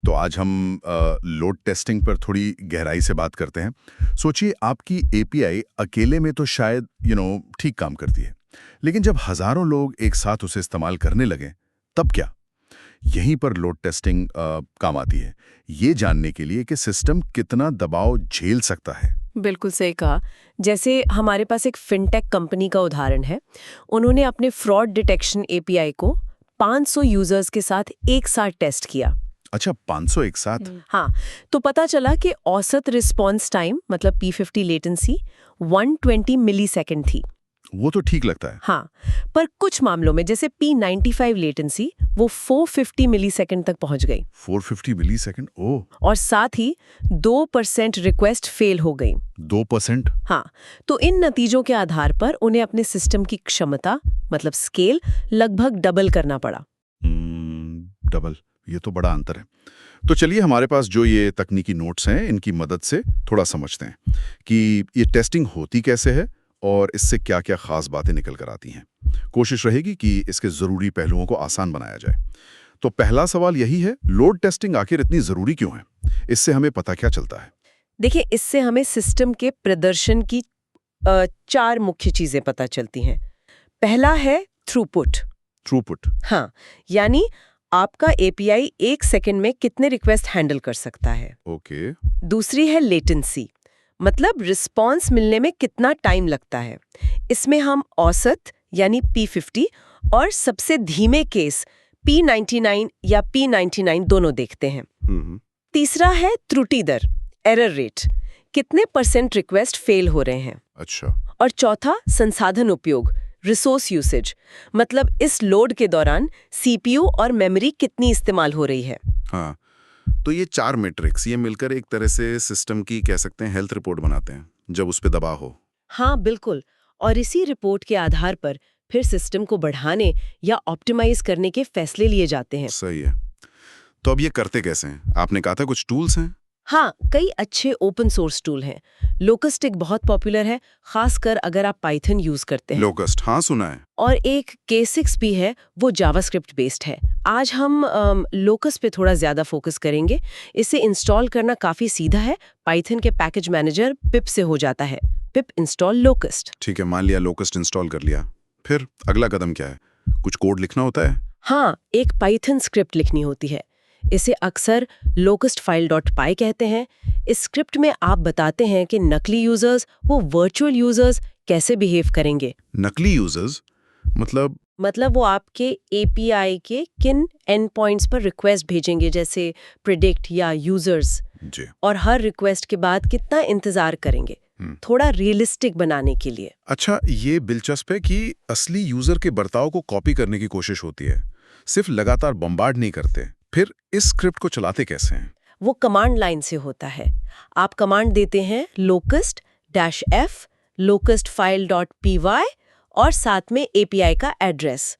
तो आज हम लोड टेस्टिंग पर थोड़ी गहराई से बात करते हैं। सोचिए आपकी एपीआई अकेले में तो शायद ठीक काम करती है, लेकिन जब हजारों लोग एक साथ उसे इस्तेमाल करने लगें तब क्या? यहीं पर लोड टेस्टिंग काम आती है, ये जानने के लिए कि सिस्टम कितना दबाव झेल सकता है। बिल्कुल सही कहा। जैसे हमारे पास एक फिनटेक कंपनी का उदाहरण है। उन्होंने अपने फ्रॉड डिटेक्शन एपीआई को 500 यूजर्स के साथ एक साथ टेस्ट किया। अच्छा, 500 एक साथ? हाँ, तो पता चला कि औसत रिस्पॉन्स टाइम मतलब P50 लेटेंसी 120 मिलीसेकंड थी। वो तो ठीक लगता है। हाँ, पर कुछ मामलों में जैसे P95 लेटेंसी वो 450 मिलीसेकंड तक पहुंच गई। 450 मिलीसेकंड? ओह! और साथ ही 2% रिक्वेस्ट फेल हो गई। 2%? हाँ, तो इन नतीजों के आधार पर उन्हें अपने सिस्टम की क्षमता मतलब स्केल लगभग डबल करना पड़ा। डबल, ये तो बड़ा अंतर है। तो चलिए हमारे पास जो ये तकनीकी नोट्स हैं इनकी मदद से थोड़ा समझते हैं कि ये टेस्टिंग होती कैसे है और इससे क्या-क्या खास बातें निकल कर आती हैं। कोशिश रहेगी कि इसके ज़रूरी पहलुओं को आसान बनाया जाए। तो पहला सवाल यही है, लोड टेस्टिंग आखिर इतनी ज़रूरी क्यों है? इससे हमें पता क्या चलता है? देखिए, इससे हमें सिस्टम के प्रदर्शन की 4 मुख्य चीजें पता चलती हैं। पहला है थ्रूपुट। थ्रूपुट? हाँ, यानी आपका एपीआई 1 सेकंड में कितने रिक्वेस्ट हैंडल कर सकता है। ओके। दूसरी है लेटेंसी, मतलब रिस्पॉन्स मिलने में कितना टाइम लगता है। इसमें हम औसत यानी P50 और सबसे धीमे केस P99 या P99 दोनों देखते हैं। तीसरा है त्रुटि दर, एरर रेट, कितने % रिक्वेस्ट फेल हो रहे हैं। अच्छा। और चौथा संसाधन उपयोग, रिसोर्स यूसेज, मतलब इस लोड के दौरान सीपीयू और मेमोरी कितनी इस्तेमाल हो रही है। हाँ, तो ये 4 मैट्रिक्स ये मिलकर एक तरह से सिस्टम की कह सकते हैं हेल्थ रिपोर्ट बनाते हैं जब उस पे दबाव हो। हाँ बिल्कुल, और इसी रिपोर्ट के आधार पर फिर सिस्टम को बढ़ाने या ऑप्टिमाइज करने के फैसले लिए जाते हैं। सही है। तो अब ये करते कैसे हैं? आपने कहा था कुछ टूल्स हैं। हाँ, कई अच्छे ओपन सोर्स टूल हैं। लोकस्ट एक बहुत पॉपुलर है, खासकर अगर आप पाइथन यूज करते हैं। लोकस्ट, हाँ सुना है। और एक K6 भी है, वो जावास्क्रिप्ट बेस्ड है। आज हम लोकस्ट पे थोड़ा ज्यादा फोकस करेंगे। इसे इंस्टॉल करना काफी सीधा है। पाइथन के पैकेज मैनेजर पिप से हो जाता है। पिप इंस्टॉल लोकस्ट। ठीक है, मान लिया लोकस्ट इंस्टॉल कर लिया, फिर अगला कदम क्या है? कुछ कोड लिखना होता है? हाँ, एक पाइथन स्क्रिप्ट लिखनी होती है। इसे अक्सर locustfile.py कहते हैं। इस स्क्रिप्ट में आप बताते हैं कि नकली यूजर्स वो वर्चुअल यूजर्स कैसे बिहेव करेंगे। नकली यूजर्स मतलब वो आपके एपीआई के किन एंड पॉइंट्स पर रिक्वेस्ट भेजेंगे, जैसे प्रिडिक्ट या यूजर्स, जी। और हर रिक्वेस्ट के बाद कितना इंतजार करेंगे, थोड़ा रियलिस्टिक बनाने के लिए। अच्छा, ये दिलचस्प है कि असली यूजर के बर्ताव को कॉपी करने की कोशिश होती है, सिर्फ लगातार बम्बार्ड नहीं करते। फिर इस स्क्रिप्ट को चलाते कैसे हैं? वो कमांड लाइन से होता है। आप कमांड देते हैं locust-f locustfile.py और साथ में एपीआई का एड्रेस।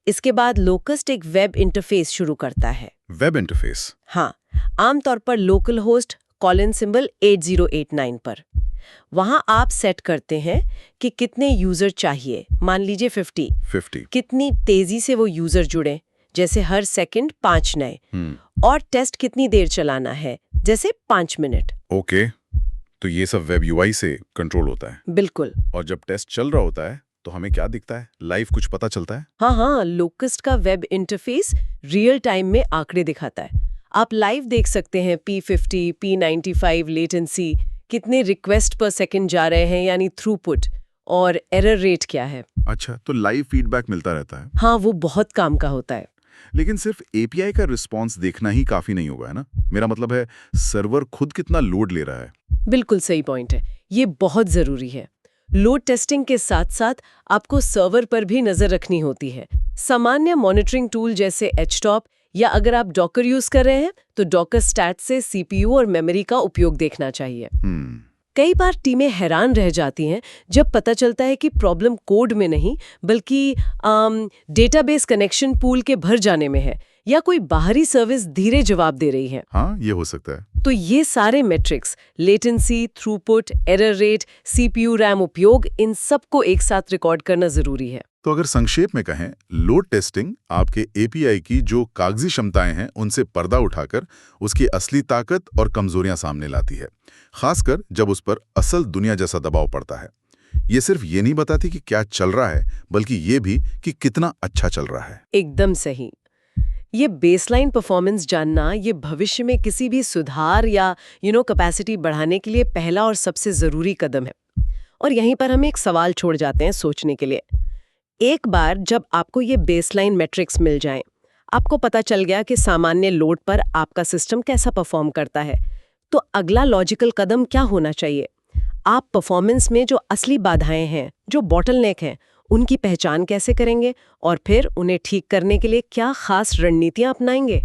इसके बाद लोकस्ट एक वेब इंटरफेस शुरू करता है। Web interface? हाँ, आमतौर पर लोकल होस्ट $/, 8089 पर। वहां आप सेट करते हैं कि कितने यूजर चाहिए, मान लीजिए 50। कितनी तेजी से वो यूजर जुड़े, जैसे हर सेकंड 5 नए, और टेस्ट कितनी देर चलाना है, जैसे 5 मिनट। ओके, तो ये सब वेब यूआई से कंट्रोल होता है। बिल्कुल। और जब टेस्ट चल रहा होता है तो हमें क्या दिखता है? लाइव कुछ पता चलता है? हाँ, लोकस्ट का वेब इंटरफेस रियल टाइम में आंकड़े दिखाता है। आप लाइव देख सकते हैं P50, P95 लेटेंसी, कितने रिक्वेस्ट पर सेकंड जा रहे हैं यानी थ्रूपुट, और एरर रेट क्या है। अच्छा, तो लाइव फीडबैक मिलता रहता है। हाँ, वो बहुत काम का होता है। लेकिन सिर्फ एपीआई का रिस्पॉन्स देखना ही काफी नहीं होगा, है ना? मेरा मतलब है सर्वर खुद कितना लोड ले रहा है। बिल्कुल सही पॉइंट है, ये बहुत जरूरी है। लोड टेस्टिंग के साथ साथ आपको सर्वर पर भी नजर रखनी होती है। सामान्य मॉनिटरिंग टूल जैसे HTOP, या अगर आप डॉकर यूज कर रहे हैं तो डॉकर स्टैट से सीपीयू और मेमोरी का उपयोग देखना चाहिए। कई बार टीमें हैरान रह जाती हैं जब पता चलता है कि प्रॉब्लम कोड में नहीं बल्कि डेटाबेस कनेक्शन पूल के भर जाने में है, या कोई बाहरी सर्विस धीरे जवाब दे रही है। हाँ, ये हो सकता है। तो ये सारे matrix, latency, throughput, error rate, CPU RAM उपयोग, इन सबको एक साथ रिकॉर्ड करना जरूरी है। तो अगर संक्षेप में कहें, लोड टेस्टिंग आपके एपीआई की जो कागजी क्षमताएं हैं उनसे पर्दा उठाकर उसकी असली ताकत और कमजोरियां सामने लाती है, खासकर जब उस पर असल दुनिया जैसा दबाव पड़ता है। ये सिर्फ ये नहीं बताती कि क्या चल रहा है, बल्कि ये भी कि कितना अच्छा चल रहा है। एकदम सही। ये बेसलाइन परफॉर्मेंस जानना ये भविष्य में किसी भी सुधार या कैपेसिटी बढ़ाने के लिए पहला और सबसे जरूरी कदम है। और यहीं पर हम एक सवाल छोड़ जाते हैं सोचने के लिए। एक बार जब आपको ये बेसलाइन मैट्रिक्स मिल जाएं, आपको पता चल गया कि सामान्य लोड पर आपका सिस्टम कैसा परफॉर्म करता है, तो अगला लॉजिकल कदम क्या होना चाहिए? आप परफॉर्मेंस में जो असली बाधाएं हैं, जो बॉटलनेक हैं, उनकी पहचान कैसे करेंगे और फिर उन्हें ठीक करने के लिए क्या खास रणनीतियां अपनाएंगे?